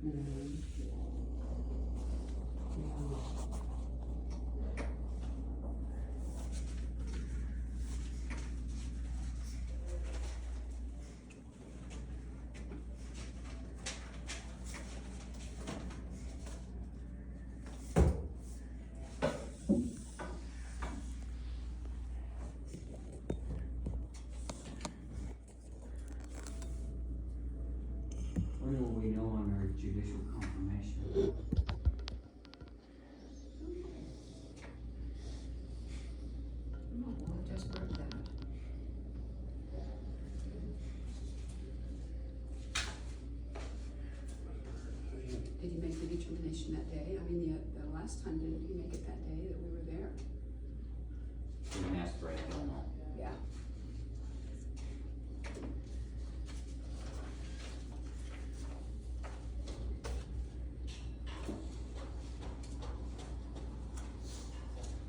When will we know on our judicial confirmation? Oh, I just heard that. Did he make the determination that day? I mean, the last time, didn't he make it that day that we were there? Didn't ask for it, don't know. Yeah.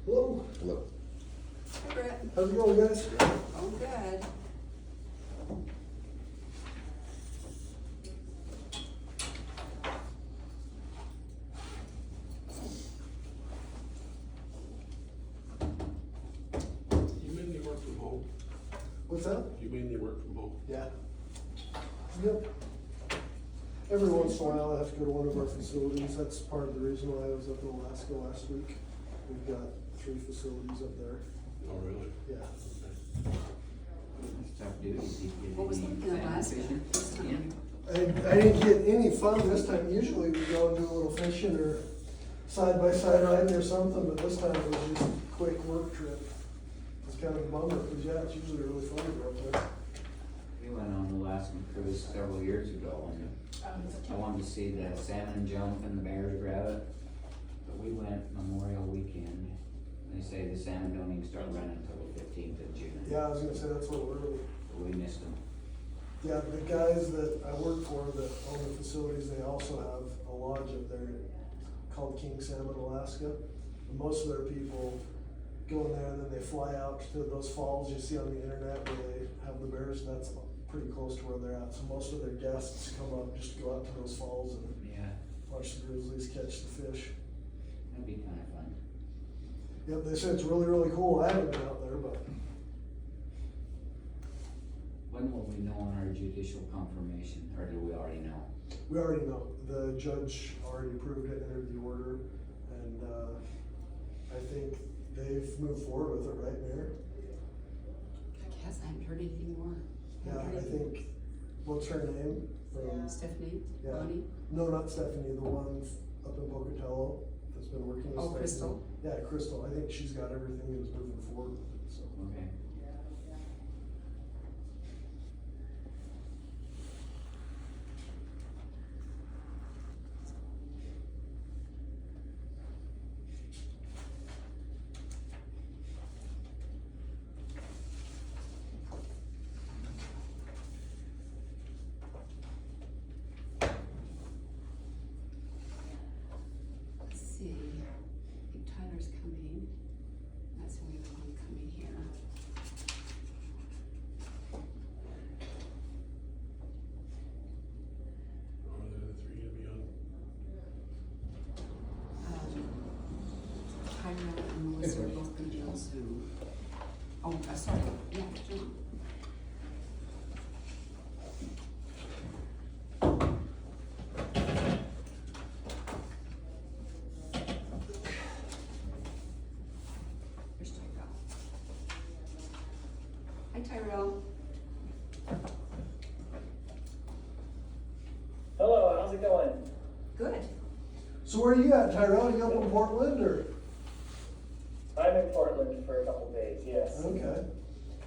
Hello. Hello. Hi, Brett. How's it going, guys? Oh, good. You mainly work from home? What's that? You mainly work from home? Yeah. Yep. Every once in a while, I have to go to one of our facilities. That's part of the reason why I was up in Alaska last week. We've got 3 facilities up there. Oh, really? Yeah. Okay. Tough duties. Did you get What was any in family Alaska fishing? this time? Yeah. I didn't get any fun this time. Usually we go and do a little fishing or side-by-side riding or something, but this time it was just a quick work trip. It's kind of a bummer, because yeah, it's usually really fun to go up there. We went on the Alaskan cruise several years ago, and I wanted to see the salmon jump and the bears grab it. But we went Memorial Weekend. They say the salmon don't even start running until the 15th of June. Yeah, I was gonna say that's a little early. But we missed them. Yeah, the guys that I work for that own the facilities, they also have a lodge up there called King Salmon, Alaska. And most of their people go in there and then they fly out to those falls you see on the internet where they have the bears. That's pretty close to where they're at. So most of their guests come up just to go out to those falls and Yeah, watch the grizzlies catch the fish. that'd be kinda fun. Yep, they say it's really, really cool. I haven't been out there, but When will we know on our judicial confirmation, or do we already know? we already know. The judge already approved it, entered the order, and I think they've moved forward with it, right, Mayor? I guess I haven't heard anything more. Yeah, Haven't heard I anything. think, what's her name? Stephanie, Yeah. Bonnie, No, not Stephanie, the one up in Pocatello that's been working with Oh, Stephanie. Crystal? Yeah, Crystal. I think she's got everything and is moving forward with it, so. Okay. let's see, I think Tyler's coming, that's why we have one coming here. Or are the other 3 gonna be on? Tyler and Melissa are both gonna be on Zoom. Oh, sorry, yeah, Zoom. Here's Tyrell. Hi, Tyrell. Hello, how's it going? Good. So where are you at, Tyrell? You up in Portland or? I'm in Portland for a couple days, yes. Okay.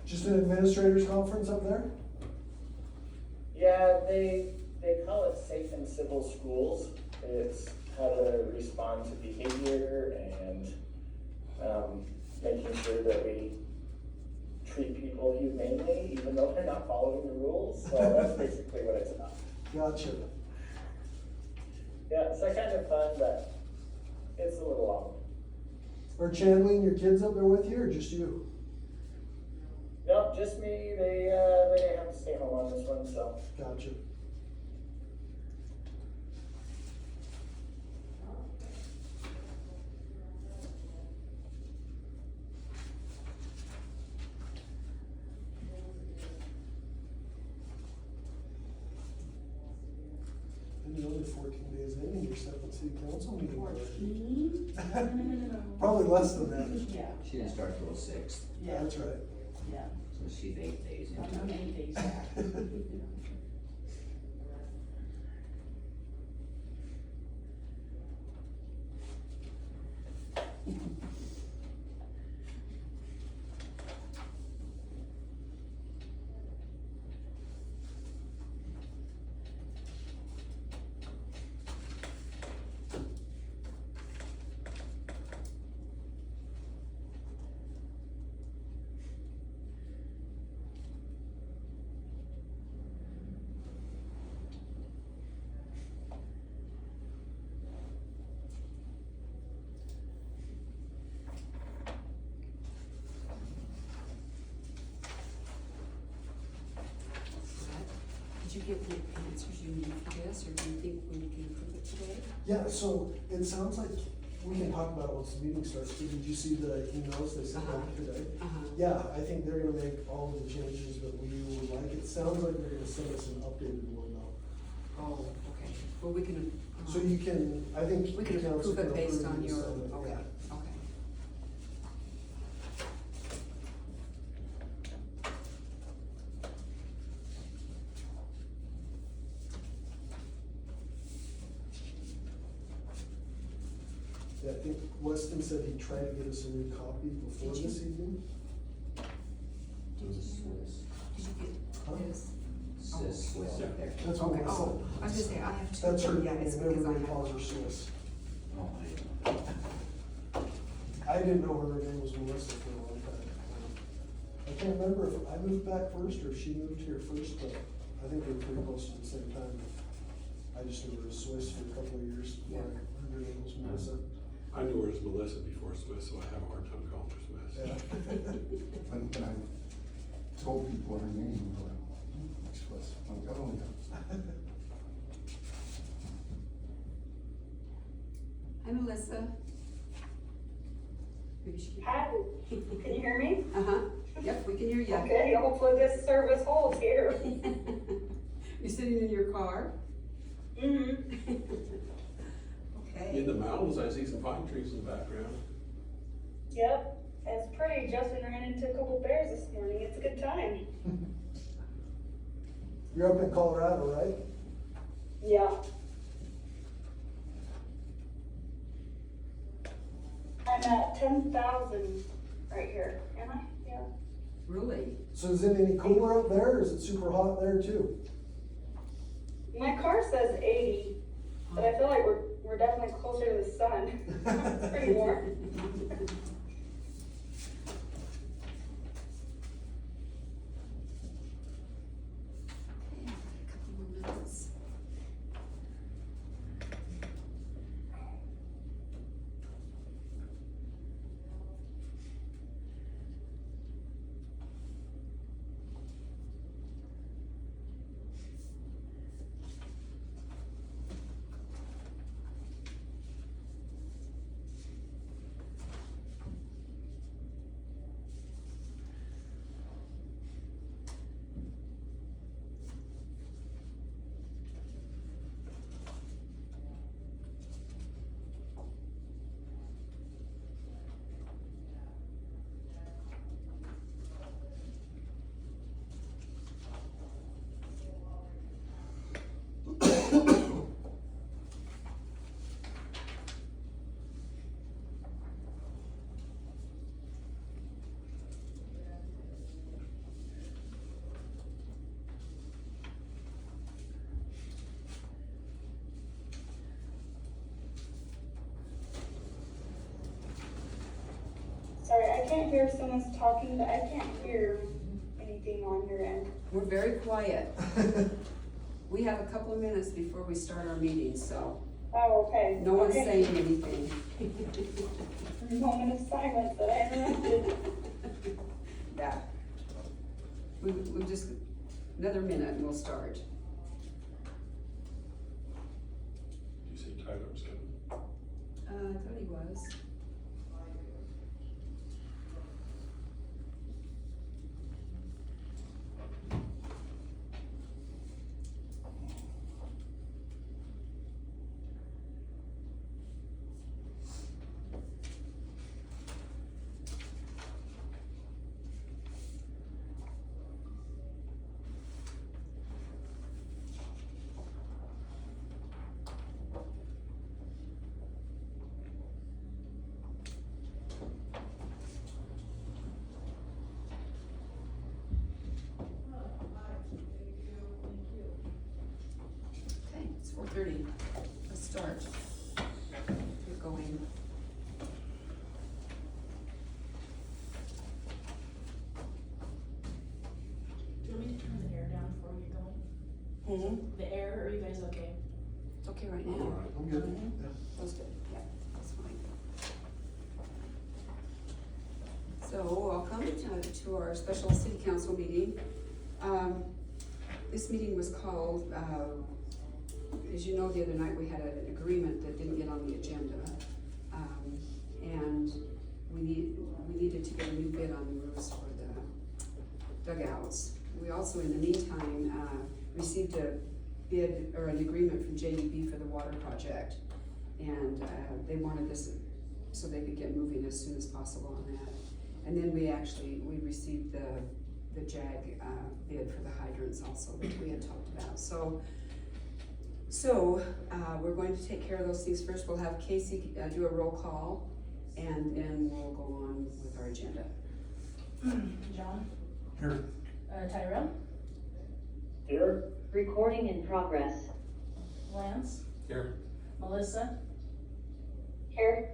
Just an administrators conference up there? Yeah, they call it Safe and Civil Schools. It's how to respond to behavior and making sure that we treat people humanely, even though they're not following the rules. So that's basically what it's about. Gotcha. Yeah, so kind of fun, but it's a little long. Are Chandler and your kids up there with you or just you? Nope, just me. They didn't have to stay home on this one, so. Gotcha. you're only 14 days in and you're second city council meeting already. 14? No. Probably less than that. Yeah, She didn't start till the 6th, yeah, That's right. yeah. so she's 8 days into I'm it. 8 days back. Did you get the answers you need for this, or do you think we can approve it today? Yeah, so it sounds like we can talk about it once the meeting starts. Did you see the emails they sent out today? Uh-huh. Yeah, I think they're gonna make all of the changes that we would like. It sounds like they're gonna send us an updated one though. Oh, okay, well, we can. So you can, I think. We can the council approve it based approve on and your, send it, okay, yeah. okay. Yeah, I think Weston said he'd try to get us a new copy before Did you? this evening. It was Swiss, Did you get Huh? this? Swiss, Swiss up there. That's what Okay, Weston. oh, I was gonna say, I have to. That's her yeah, name, it's and because I everybody have. calls her Swiss. Oh, I didn't know. I didn't know her name was Melissa for a long time. I can't remember if I moved back first or if she moved here first, but I think they were pretty close to the same time. I just knew her as Swiss for a couple of years before I heard her name was Melissa. I knew her as Melissa before Swiss, so I have a hard time calling her Swiss. Yeah. When I told people her name, they're like, which was, I'm like, oh, yeah. Hi, Melissa. Maybe she can. Hi, can you hear me? Uh-huh, yep, we can hear you. Okay, hopefully this service holds here. You're sitting in your car? Mm-hmm. Okay. In the mountains, I see some pine trees in the background. Yep, it's pretty. Justin ran into a couple bears this morning. It's a good time. You're up in Colorado, right? Yeah. I'm at 10,000 right here. Am I? Yeah. Really? So is it any cooler up there, or is it super hot there too? My car says 80, but I feel like we're definitely closer to the sun. It's pretty warm. Okay, a couple more minutes. Sorry, I can't hear if someone's talking, but I can't hear anything on your end. We're very quiet. We have a couple of minutes before we start our meeting, so Oh, okay. no one's Okay. saying anything. Moment of silence that I interrupted. Yeah. We just, another minute and we'll start. You see Tyler was coming. I thought he was. 9:30. Let's start. Get going. Do you want me to turn the air down before we get going? The air, are you guys okay? It's okay right All now. right. I'm good. Yeah. That's good, yeah, that's fine. So, welcome to our special city council meeting. This meeting was called, as you know, the other night we had an agreement that didn't get on the agenda. And we needed to get a new bid on the roofs for the dugouts. We also, in the meantime, received a bid or an agreement from JUB for the water project. And they wanted this so they could get moving as soon as possible on that. And then we received the JAG bid for the hydrants also that we had talked about. So we're going to take care of those things first. We'll have Casey do a roll call, and then we'll go on with our agenda. John? Here. Tyrell? Here? Recording in progress. Lance? Here. Melissa? Here.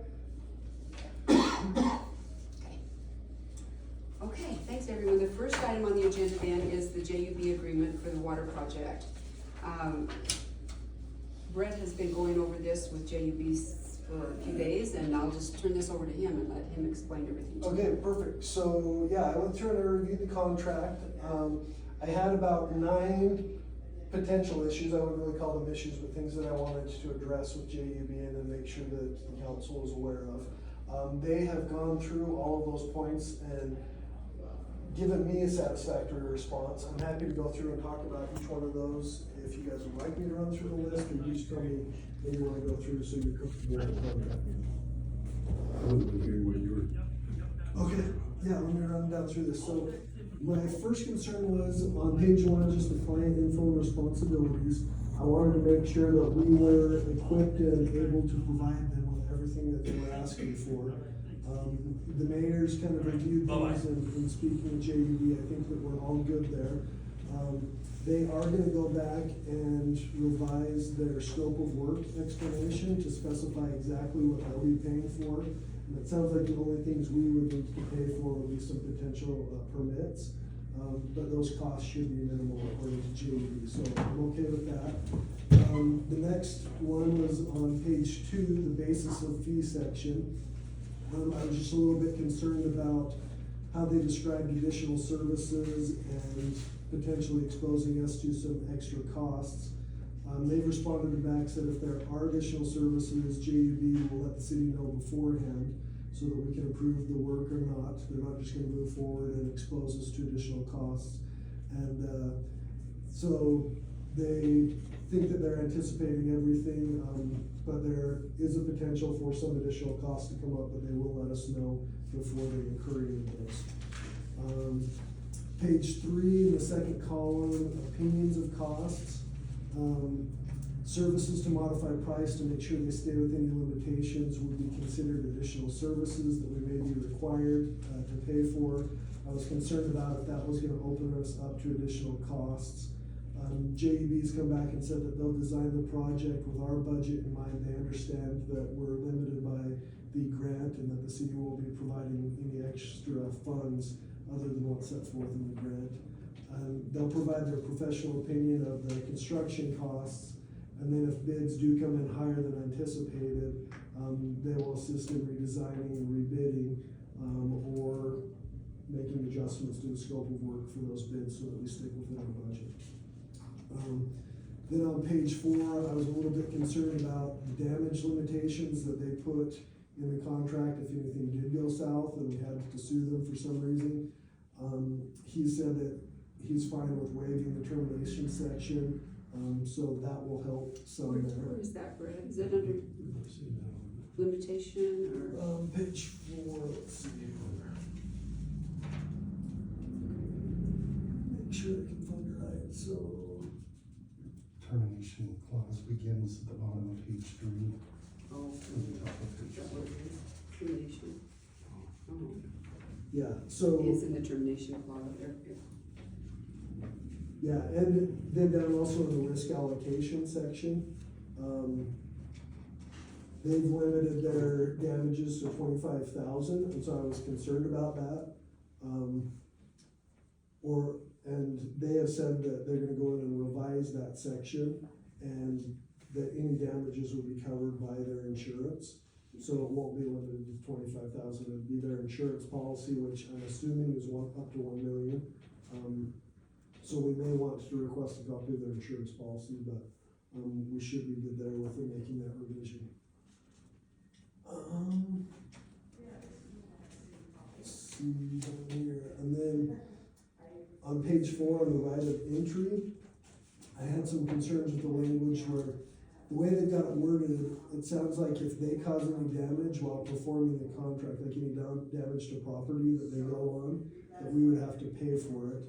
Okay, thanks everyone. The first item on the agenda then is the JUB agreement for the water project. Brett has been going over this with JUB for a few days, and I'll just turn this over to him and let him explain everything to you. Okay, perfect. So, yeah, I went through and I reviewed the contract. I had about 9 potential issues. I wouldn't really call them issues, but things that I wanted to address with JUB and then make sure that the council was aware of. They have gone through all of those points and given me a satisfactory response. I'm happy to go through and talk about each one of those. If you guys would like me to run through the list, or you just tell me what you want to go through so you're comfortable with the contract. I wasn't hearing what you were. Okay, yeah, let me run down through this. So my first concern was on page 1, just the client info and responsibilities. I wanted to make sure that we were equipped and able to provide them with everything that they were asking for. The mayor's kind of reviewed these and speaking with JUB, I think that we're all good there. They are gonna go back and revise their scope of work explanation to specify exactly what they'll be paying for. And it sounds like the only things we would need to pay for would be some potential permits. But those costs should be minimal according to JUB, so I'm okay with that. The next one was on page 2, the basis of fee section. I was just a little bit concerned about how they described additional services and potentially exposing us to some extra costs. They've responded back, said if there are additional services, JUB will let the city know beforehand so that we can approve the work or not. They're not just gonna move forward and expose us to additional costs. And so they think that they're anticipating everything, but there is a potential for some additional costs to come up, but they will let us know before they incur any of those. Page 3, in the second column, opinions of costs. Services to modify price to make sure they stay within the limitations would be considered additional services that we may be required to pay for. I was concerned about if that was gonna open us up to additional costs. JUB's come back and said that they'll design the project with our budget in mind. They understand that we're limited by the grant and that the city will be providing any extra funds other than what's set forth in the grant. They'll provide their professional opinion of the construction costs, and then if bids do come in higher than anticipated, they will assist in redesigning and rebidding, or making adjustments to the scope of work for those bids so that we stick within our budget. Then on page 4, I was a little bit concerned about the damage limitations that they put in the contract if anything did go south and we had to sue them for some reason. He said that he's fine with waiving the termination section, so that will help some Where there. is that, Brett? Is it under limitation or? Page 4, let's see. Make sure I can find it right, so. Termination clause begins at the bottom of page 3. Oh, From the top of page that 4. one is termination. Oh, Yeah, so. it's in the termination clause there. Yeah, and then down also in the risk allocation section, They've limited their damages to 25,000, and so I was concerned about that. And they have said that they're gonna go in and revise that section, and that any damages will be covered by their insurance. So it won't be limited to 25,000, it'd be their insurance policy, which I'm assuming is up to 1 million. So we may want to request a copy of their insurance policy, but, we should be good there with them making that revision. Let's see down here, and then on page 4 on the right of entry, I had some concerns with the language where the way they've got it worded, it sounds like if they cause any damage while performing the contract, like any damage to property that they go on, that we would have to pay for it.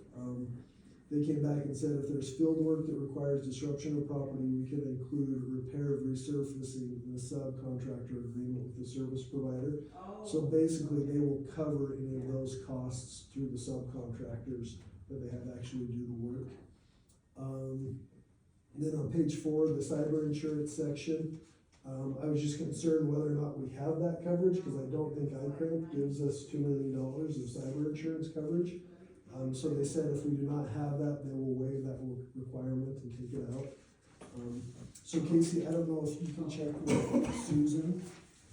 They came back and said if there's field work that requires disruption of property, we could include repair of resurfacing in the subcontractor agreement with the service provider. So basically, they will cover any of those costs through the subcontractors that they have actually do the work. Then on page 4, the cyber insurance section, I was just concerned whether or not we have that coverage, because I don't think iCramp gives us $2 million of cyber insurance coverage. So they said if we do not have that, they will waive that requirement and take it out. So Casey, I don't know if you can check with Susan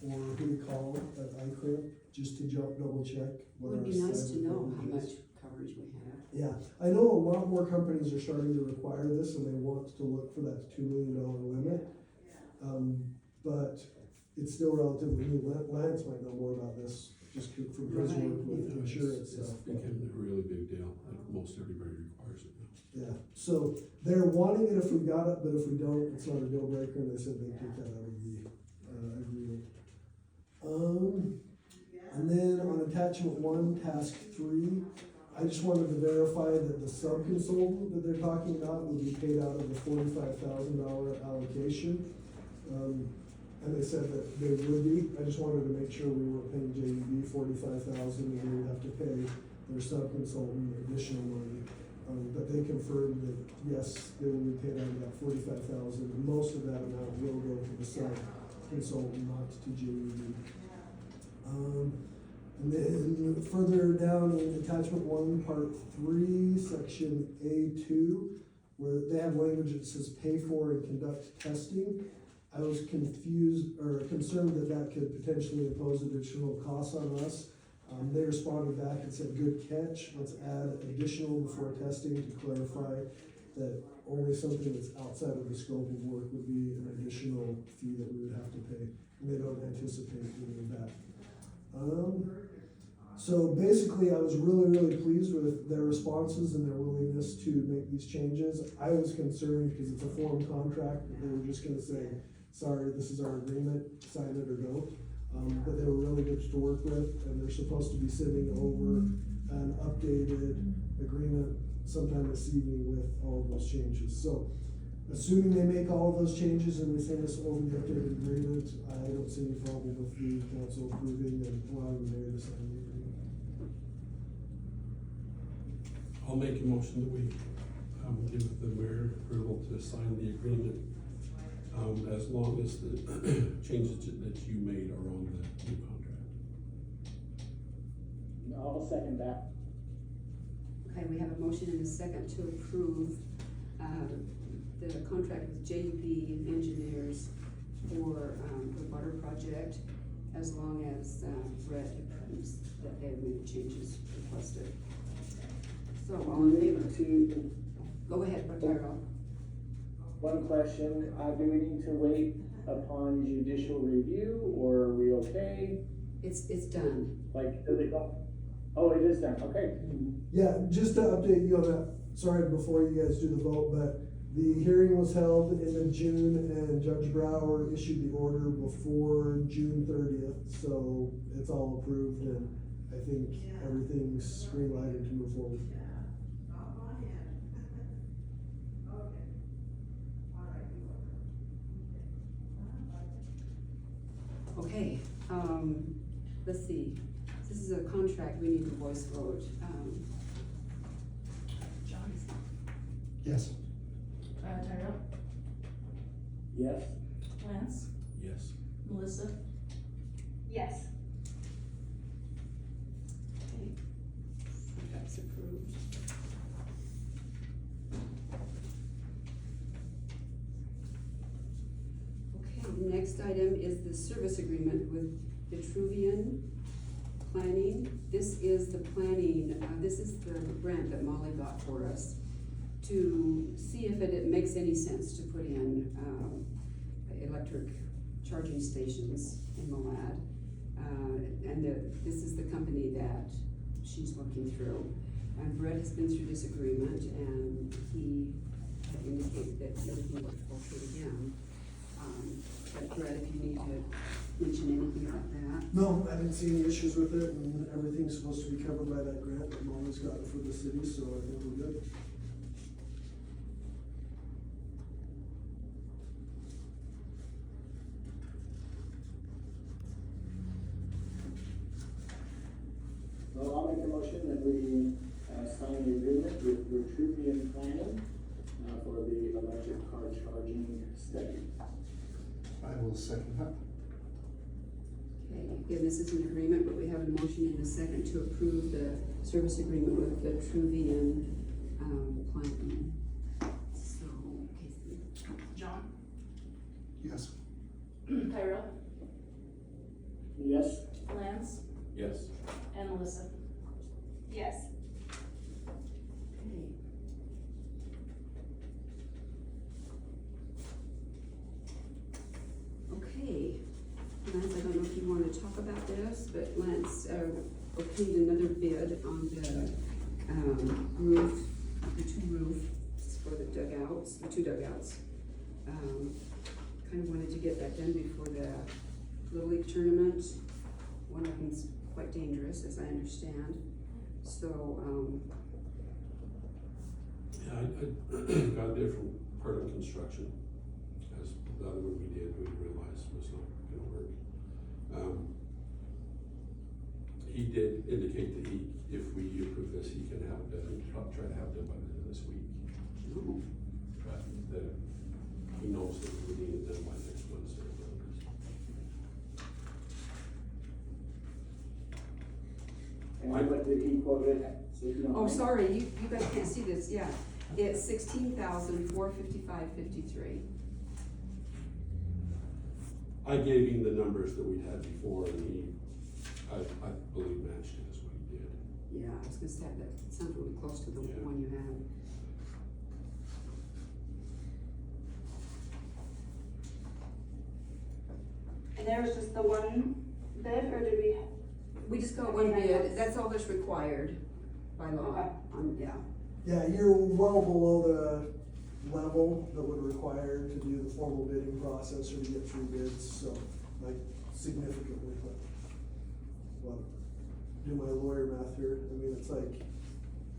or who to call at iCramp, just to double check. what Would our be nice to cyber know how coverage much is. coverage we have. Yeah, I know a lot more companies are starting to require this, and they want to look for that $2 million limit. But it's still relatively new. Lance might know more about this, just from his work with insurance It's stuff. become a really big deal, like most everybody requires it now. Yeah, so they're wanting it if we got it, but if we don't, it's not a deal breaker, and they said they'd take that out of the, agreement. And then on attachment 1, task 3, I just wanted to verify that the sub-consultant that they're talking about would be paid out of the $45,000 allocation. And they said that they would be. I just wanted to make sure we weren't paying JEB $45,000 and we would have to pay their sub-consultant additional money. But they confirmed that, yes, they will be paid out of that $45,000. Most of that amount will go to the sub-consultant, not to JEB. And then further down in attachment 1, part 3, section A2, where they have language that says pay for and conduct testing. I was confused or concerned that that could potentially impose additional costs on us. They responded back and said, good catch, let's add additional before testing to clarify that only something that's outside of the scope of work would be an additional fee that we would have to pay. And they don't anticipate any of that. So basically, I was really pleased with their responses and their willingness to make these changes. I was concerned because it's a form contract that they were just gonna say, sorry, this is our agreement, sign it or don't. But they were really good to work with, and they're supposed to be sending over an updated agreement sometime this evening with all of those changes. So assuming they make all of those changes and they send us over the updated agreement, I don't see any problem with the council approving and allowing the mayor to sign the agreement. I'll make a motion that we, give the mayor approval to sign the agreement, as long as the changes that you made are on the new contract. I'll second that. Okay, we have a motion and a second to approve, the contract with JUB Engineers for, the water project, as long as, Brett approves that they have made the changes requested. So, all in favor? Go ahead, Tyrell. One question, do we need to wait upon judicial review, or are we okay? It's done. Like, does it go? Oh, it is done, okay. Yeah, just to update you on that, sorry before you guys do the vote, but the hearing was held in June and Judge Brower issued the order before June 30th, so it's all approved and I think everything's green-lighted to move forward. Okay, let's see, this is a contract, we need a voice vote, John, Yes. Tyrell, Yes. Lance, Yes. Melissa, Yes. Okay, that's approved. Okay, the next item is the service agreement with Vitruvian Planning. This is the planning, this is the grant that Molly got for us to see if it makes any sense to put in, electric charging stations in Malad. This is the company that she's working through. And Brett has been through this agreement, and he had indicated that everything looked okay to him. But Brett, if you need to mention anything about that. No, I didn't see any issues with it, and everything's supposed to be covered by that grant that Molly's got for the city, so I think we're good. Well, I'll make a motion that we sign the agreement with Vitruvian Planning for the electric car charging study. I will second that. Okay, again, this is an agreement, but we have a motion and a second to approve the service agreement with Vitruvian, Planning. So, okay, John, Yes. Tyrell, Yes. Lance, Yes. and Melissa. Yes. okay. Okay, Lance, I don't know if you wanna talk about this, but Lance, okayed another bid on the, roof, the two roofs for the dugouts, the two dugouts. Kind of wanted to get that done before the Little League tournament. One of them's quite dangerous, as I understand, so, Yeah, I got a different part of construction, as the other one we did, we realized was not gonna work. He did indicate that if we approve this, he can have it done, he'll try to have it done by the end of this week. But that, he knows that we need it done by next Wednesday. And what did he quote it at? So you don't oh, mind? sorry, you guys can't see this, yeah. It's $16,455.53. I gave him the numbers that we'd had before, and he, I believe matched it, is what he did. Yeah, I was gonna say that sounds really close to the Yeah. one you had. And there was just the one bid, or did we? We just got one bid, that's all that's required by law, Okay. yeah. Yeah, you're well below the level that would require to do the formal bidding process or to get through bids, so, like, significantly, but, well, do my lawyer math here, I mean, it's like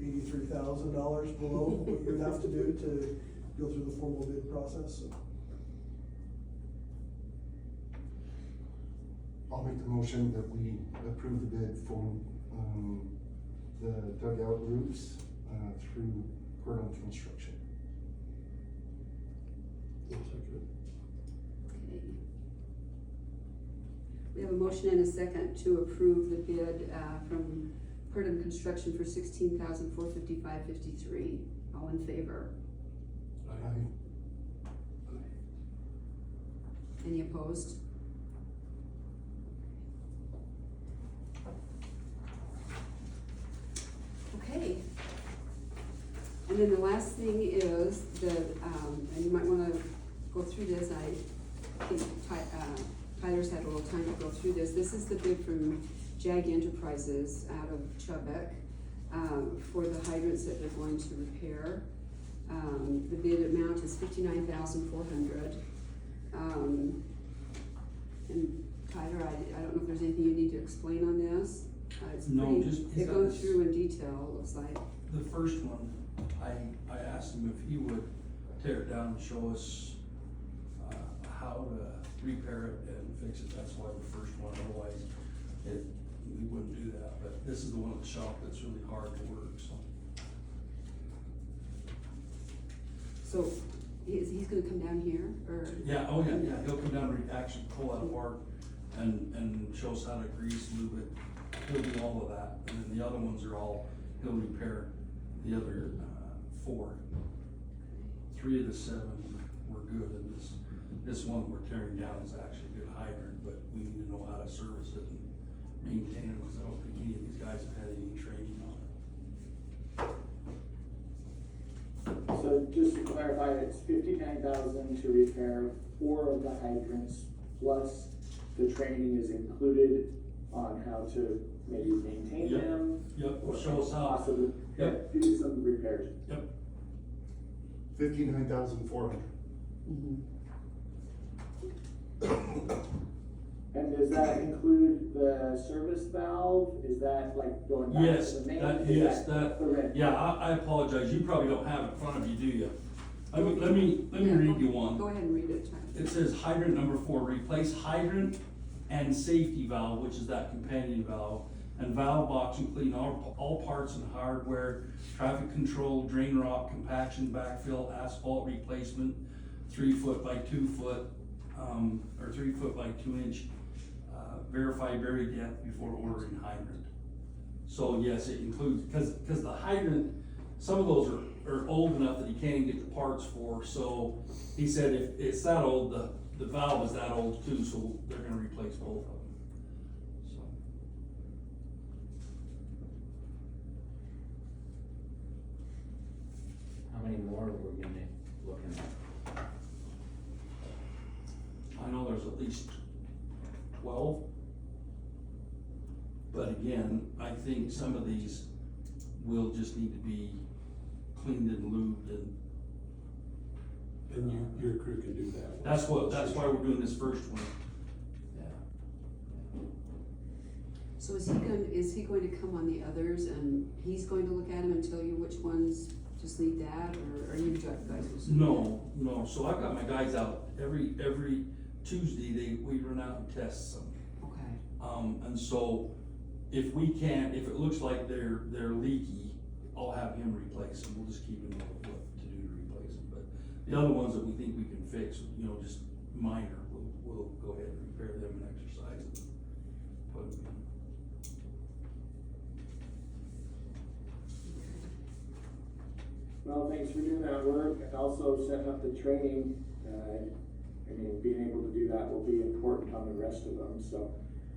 $83,000 below what you'd have to do to go through the formal bid process, so. I'll make the motion that we approve the bid for, the dugout roofs, through Gordon Construction. I'll second it. Okay. We have a motion and a second to approve the bid, from Purdom Construction for $16,455.53. All in favor? Aye. Any opposed? Okay. And then the last thing is the, and you might wanna go through this, I think Tyler's had a little time to go through this. This is the bid from JAG Enterprises out of Chubbuck, for the hydrants that they're going to repair. The bid amount is $59,400. And Tyler, I don't know if there's anything you need to explain on this? It's No, pretty- just It goes because- through in detail, it looks like. The first one, I asked him if he would tear it down and show us, how to repair it and fix it, that's why the first one, otherwise we wouldn't do that, but this is the one at the shop that's really hard to work, so. So, he's gonna come down here, or? Yeah, oh yeah, yeah, he'll come down and actually pull that apart and show us how to grease, lube it. He'll do all of that, and then the other ones are all, he'll repair the other, 4. 3 of the 7 were good, and this one we're tearing down is actually a good hydrant, but we need to know how to service it and maintain it, because I don't think any of these guys have had any training on it. So just to clarify, it's 59,000 to repair 4 of the hydrants, plus the training is included on how to maybe maintain Yep. them. Yep, or show us how. Possibly, Yep. do some repairs. Yep, 59,400. And does that include the service valve? Is that like going back yes, to the main? that, Is yes, the that, red? yeah, I apologize, you probably don't have it in front of you, do you? Let me Yeah, read go- you one. Go ahead and read it, Travis. It says hydrant number 4, replace hydrant and safety valve, which is that companion valve, and valve box and clean all parts and hardware, traffic control, drain rock, compaction, backfill, asphalt replacement, 3 foot by 2 foot, or 3 foot by 2 inch, verify buried depth before ordering hydrant. So yes, it includes, cause the hydrant, some of those are old enough that he can't even get the parts for, so he said if it's that old, the valve is that old too, so they're gonna replace both of them, so. How many more were we gonna looking at? I know there's at least 12. But again, I think some of these will just need to be cleaned and lubed, and Your crew can do that. that's why we're doing this first one. Yeah. So is he going to come on the others, and he's going to look at them and tell you which ones just need that, or you guys will? No, so I've got my guys out every Tuesday, we run out and test some. Okay. And so if it looks like they're leaky, I'll have him replace them, we'll just keep him on what to do to replace them, but the other ones that we think we can fix, just minor, we'll go ahead and repair them and exercise them. Put them in. Well, thanks for doing that work, and also setting up the training. Being able to do that will be important on the rest of them, so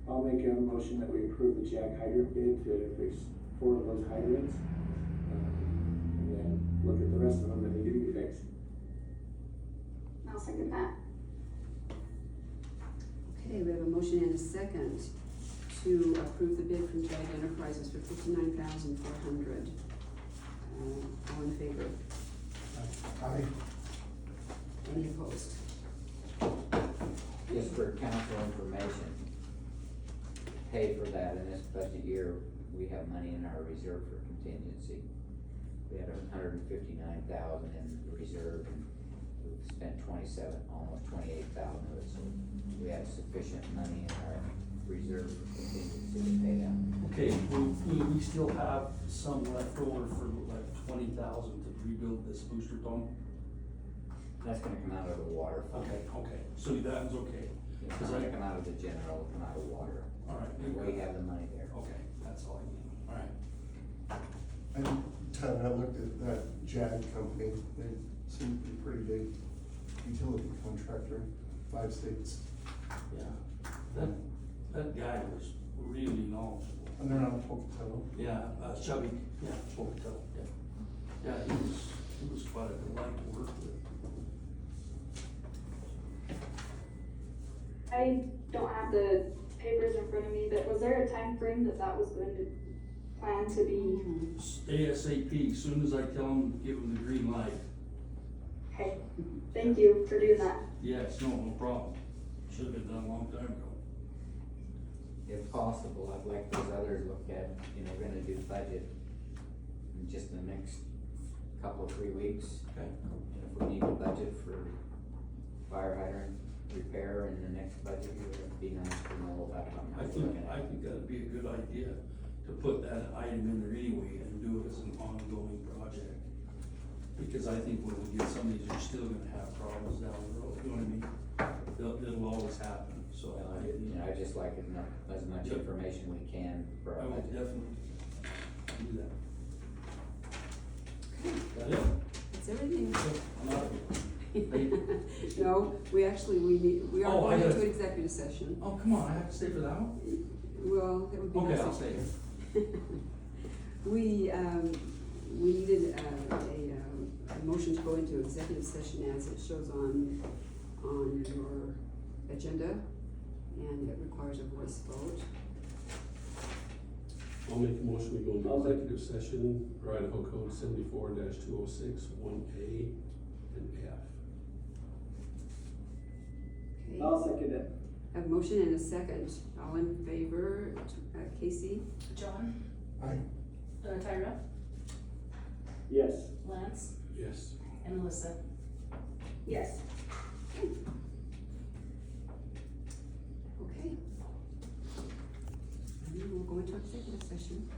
I'll make a motion that we approve the JAG hydrant bid to fix 4 of those hydrants. And then look at the rest of them that need to be fixed. I'll second that. Okay, we have a motion and a second to approve the bid from JAG Enterprises for $59,400. All in favor? Aye. Any opposed? Just for council information, pay for that in this budget year, we have money in our reserve for contingency. We had 159,000 in the reserve, and we've spent 28,000 of it, so we have sufficient money in our reserve for contingency to pay that. Okay, will we still have some left over for like 20,000 to rebuild this booster dome? That's gonna come out of the water fund. Okay, so that one's okay. It's not gonna come out of the general, it'll come out of water. All right. We have the money there. Okay, that's all I need, all right. And Ted, I looked at that JAG company, they seem to be a pretty big utility contractor, 5 states. Yeah, that guy was really knowledgeable. And they're on Pocatello. Yeah, Chubby, yeah, Pocatello, yeah. Yeah, he was quite a delight to work with. I don't have the papers in front of me, but was there a time frame that was going to plan to be? ASAP, soon as I tell him to give him the green light. Okay, thank you for doing that. Yes, no problem. Should've been done a long time ago. If possible, I'd like those others looked at, we're gonna do budget in just the next couple, 3 weeks. Okay. And if we need a budget for fire hydrant repair in the next budget year, it'd be nice to know about how I much we're looking think at. that'd be a good idea to put that item in there anyway and do it as an ongoing project. Because I think when we get some of these, you're still gonna have problems down the road, you know what I mean? It'll always happen, so I just like as much Yep. information we can for I our would budget. definitely do that. Okay, That it? that's everything. I'm out. No, we are Oh, I going gotta- into executive session. Oh, come on, I have to stay for that one? Well, that would be Okay, nice. I'll stay. We needed a motion to go into executive session as it shows on your agenda, and it requires a voice vote. I'll make a motion, we go I'll into make- executive session, per Idaho Code 74-206, 1A and F. Okay, second it. have a motion and a second. All in favor, Casey? John? Aye. Tyra? Yes. Lance? Yes. And Melissa? Yes. Okay. And then we'll go into executive session.